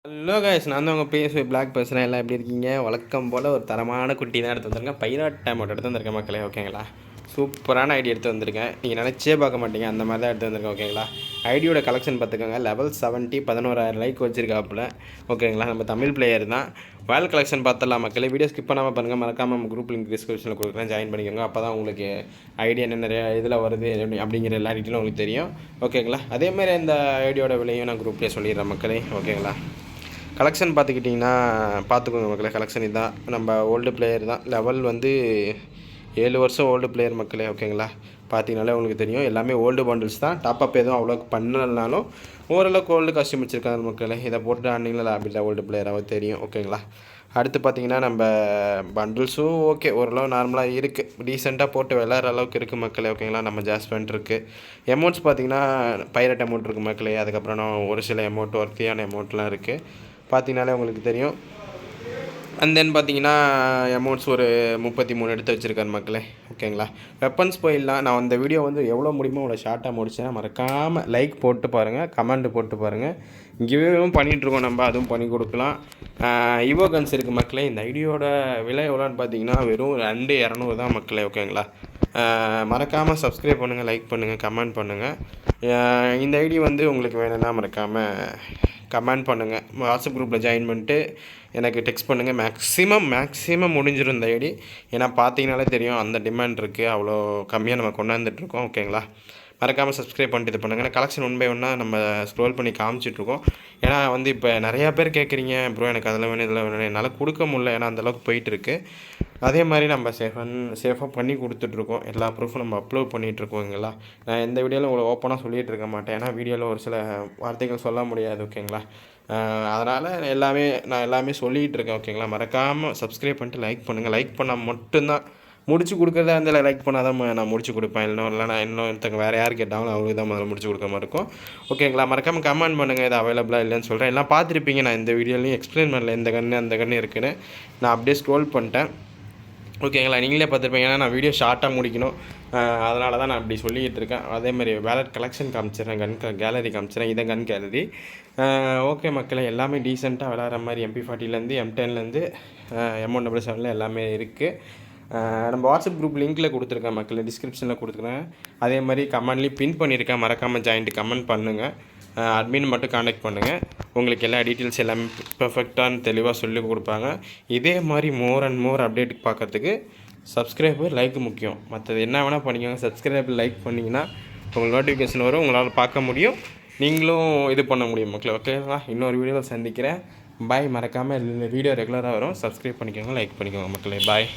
Hello guys, நான் தான் உங்கள் பேசுவே பிளாக் பேசுகிறேன். எல்லாம் எப்படி இருக்கீங்க? வழக்கம் போல் ஒரு தரமான குட்டி தான் எடுத்து வந்திருக்கேன். பைராட் டைமோட எடுத்து வந்திருக்கேன் மக்களே. ஓகேங்களா, சூப்பரான ஐடி எடுத்து வந்திருக்கேன். நீங்கள் நினச்சே பார்க்க மாட்டீங்க, அந்த மாதிரி தான் எடுத்து வந்திருக்கேன். ஓகேங்களா, ஐடியோட கலெக்ஷன் பார்த்துக்கோங்க. லெவல் 70 11,000 லைக் வச்சிருக்காப்புல. ஓகேங்களா, நம்ம தமிழ் பிளேயர் தான். வேல் கலெக்ஷன் பார்த்துடலாம் மக்களே. வீடியோ ஸ்கிப் பண்ணாமல் பாருங்கள். மறக்காமல் நம்ம குரூப் லிங்க் டிஸ்கிரிப்ஷனில் கொடுக்குறேன், ஜாயின் பண்ணிக்கோங்க. அப்போ தான் உங்களுக்கு ஐடியா என்ன நிறைய இதில் வருது அப்படிங்கிற எல்லா டீட்டெயிலும் உங்களுக்கு தெரியும். ஓகேங்களா, அதேமாதிரி இந்த ஐடியோட விலையும் நான் குரூப்லேயே சொல்லிடுறேன் மக்களே. ஓகேங்களா, கலெக்ஷன் பார்த்துக்கிட்டிங்கன்னா பார்த்துக்கோங்க மக்களே. கலெக்ஷன் இதுதான். நம்ம ஓல்டு பிளேயர் தான். லெவல் வந்து 7 வருஷம் ஓல்டு பிளேயர் மக்களே. ஓகேங்களா, பார்த்தீங்கனாலே உங்களுக்கு தெரியும். எல்லாமே ஓல்டு பண்டில்ஸ் தான். டாப்அப் எதுவும் அவ்வளோக்கு பண்ணலனாலும் ஓரளவுக்கு ஓல்டு காஸ்டியூம் வச்சுருக்காங்க மக்களே. இதை போட்டு ஆண்டிங்களா அப்படின்னா ஓல்டு பிளேயராக தெரியும். ஓகேங்களா, அடுத்து பார்த்திங்கன்னா நம்ம பண்டில்ஸும் ஓகே, ஓரளவு நார்மலாக இருக்குது. டீசெண்டாக போட்டு விளையாடுற அளவுக்கு இருக்குது மக்களே. ஓகேங்களா, நம்ம ஜாஸ்பேண்ட் இருக்குது. எமௌண்ட்ஸ் பார்த்திங்கன்னா பைரட் அமௌண்ட் இருக்குது மக்களே. அதுக்கப்புறம் ஒரு சில அமௌண்ட் ஒர்த்தியான அமௌண்ட்லாம் இருக்குது, பார்த்தீங்கனாலே உங்களுக்கு தெரியும். அண்ட் தென் பார்த்தீங்கன்னா அமௌண்ட்ஸ் ஒரு 33 எடுத்து வச்சுருக்காரு மக்களே. ஓகேங்களா, வெப்பன்ஸ் போயிடலாம். நான் அந்த வீடியோ வந்து எவ்வளோ முடியுமோ அவ்வளோ ஷார்ட்டாக முடிச்சேன். மறக்காமல் லைக் போட்டு பாருங்கள், கமெண்ட் போட்டு பாருங்கள். இங்கேயும் பண்ணிகிட்ருக்கோம் நம்ம, அதுவும் பண்ணி கொடுக்கலாம். இவோ கன்ஸ் இருக்குது மக்களே. இந்த ஐடியோட விலை எவ்வளோன்னு பார்த்தீங்கன்னா வெறும் 2,200 தான் மக்களே. ஓகேங்களா, மறக்காமல் சப்ஸ்கிரைப் பண்ணுங்கள், லைக் பண்ணுங்கள், கமெண்ட் பண்ணுங்கள். இந்த ஐடி வந்து உங்களுக்கு வேணும்னா மறக்காமல் கமெண்ட் பண்ணுங்கள். வாட்ஸ்அப் குரூப்பில் ஜாயின் பண்ணிட்டு எனக்கு டெக்ஸ்ட் பண்ணுங்கள். மேக்ஸிமம் முடிஞ்சிடும் இந்த ஐடி. ஏன்னா பார்த்தீங்கனாலே தெரியும், அந்த டிமாண்ட் இருக்குது. அவ்வளோ கம்மியாக நம்ம கொண்டாந்துட்ருக்கோம். ஓகேங்களா, மறக்காமல் சப்ஸ்கிரைப் பண்ணிட்டு இது பண்ணுங்கள். கலெக்ஷன் ஒன் பை ஒன்னாக நம்ம ஸ்க்ரோல் பண்ணி காமிச்சிட்ருக்கோம். ஏன்னா வந்து இப்போ நிறையா பேர் கேட்குறீங்க, ப்ரோ எனக்கு அதில் வேணும் இதில் வேணும். என்னால் கொடுக்க முடியல, ஏன்னா அந்தளவுக்கு போயிட்டுருக்கு. அதே மாதிரி நம்ம சேஃபாக பண்ணி கொடுத்துட்ருக்கோம். எல்லா ப்ரூஃபும் நம்ம அப்லோட் பண்ணிகிட்ருக்கோங்களா. நான் எந்த வீடியோவில் உங்களை ஓப்பனாக சொல்லிகிட்டு இருக்க மாட்டேன், ஏன்னா வீடியோவில் ஒரு சில வார்த்தைகள் சொல்ல முடியாது. ஓகேங்களா, அதனால் நான் எல்லாமே சொல்லிகிட்டு இருக்கேன். ஓகேங்களா, மறக்காமல் சப்ஸ்கிரைப் பண்ணிட்டு லைக் பண்ணுங்கள். லைக் பண்ணால் மட்டும்தான் முடிச்சு கொடுக்குறதா இருந்தால் லைக் பண்ணால் தான் நான் முடிச்சு கொடுப்பேன். இல்லைனா இன்னொருத்தங்க வேறு யார் கேட்டாலும் அவங்களுக்கு தான் முதல்ல முடிச்சு கொடுக்க மாதிரி இருக்கும். ஓகேங்களா, மறக்காமல் கமெண்ட் பண்ணுங்கள், இது அவைலபிளாக இல்லைன்னு சொல்கிறேன். எல்லாம் பார்த்துருப்பீங்க. நான் இந்த வீடியோலையும் எக்ஸ்பிளைன் பண்ணல, இந்த கன்று அந்த கன்று இருக்குன்னு. நான் அப்படியே ஸ்க்ரோல் பண்ணிட்டேன். ஓகேங்களா, நீங்களே பார்த்துருப்பீங்க. ஏன்னா நான் வீடியோ ஷார்ட்டாக முடிக்கணும், அதனால தான் நான் அப்படி சொல்லிக்கிட்டு இருக்கேன். அதேமாதிரி வேலட் கலெக்ஷன் காமிச்சிடுறேன், கன் கேலரி காமிச்சிடுறேன். இதை கன் கேலரி. ஓகே மக்களே, எல்லாமே டீசெண்டாக விளாட்ற மாதிரி MP40 M10 M177 எல்லாமே இருக்குது. நம்ம வாட்ஸ்அப் குரூப் லிங்க்கில் கொடுத்துருக்கேன் மக்களே, டிஸ்கிரிப்ஷனில் கொடுத்துருக்கேன். அதே மாதிரி கமெண்ட்லேயும் பின் பண்ணியிருக்கேன். மறக்காமல் ஜாயின்ட்டு கமெண்ட் பண்ணுங்கள். அட்மின் மட்டும் கான்டாக்ட் பண்ணுங்கள். உங்களுக்கு எல்லா டீட்டெயில்ஸ் எல்லாமே பெர்ஃபெக்டான தெளிவாக சொல்லி கொடுப்பாங்க. இதே மாதிரி மோர் அண்ட் மோர் அப்டேட் பார்க்குறதுக்கு சப்ஸ்கிரைபர் லைக் முக்கியம். மற்றது என்ன வேணால் பண்ணிக்கோங்க. சப்ஸ்கிரைபர் லைக் பண்ணிங்கன்னா உங்களுக்கு நோட்டிஃபிகேஷன் வரும், உங்களால் பார்க்க முடியும், நீங்களும் இது பண்ண முடியும் மக்களே. ஓகேவா, இன்னொரு வீடியோவில் சந்திக்கிறேன். பாய். மறக்காமல் வீடியோ ரெகுலராக வரும், சப்ஸ்கிரைப் பண்ணிக்கோங்க, லைக் பண்ணிக்கோங்க மக்களே. பாய்.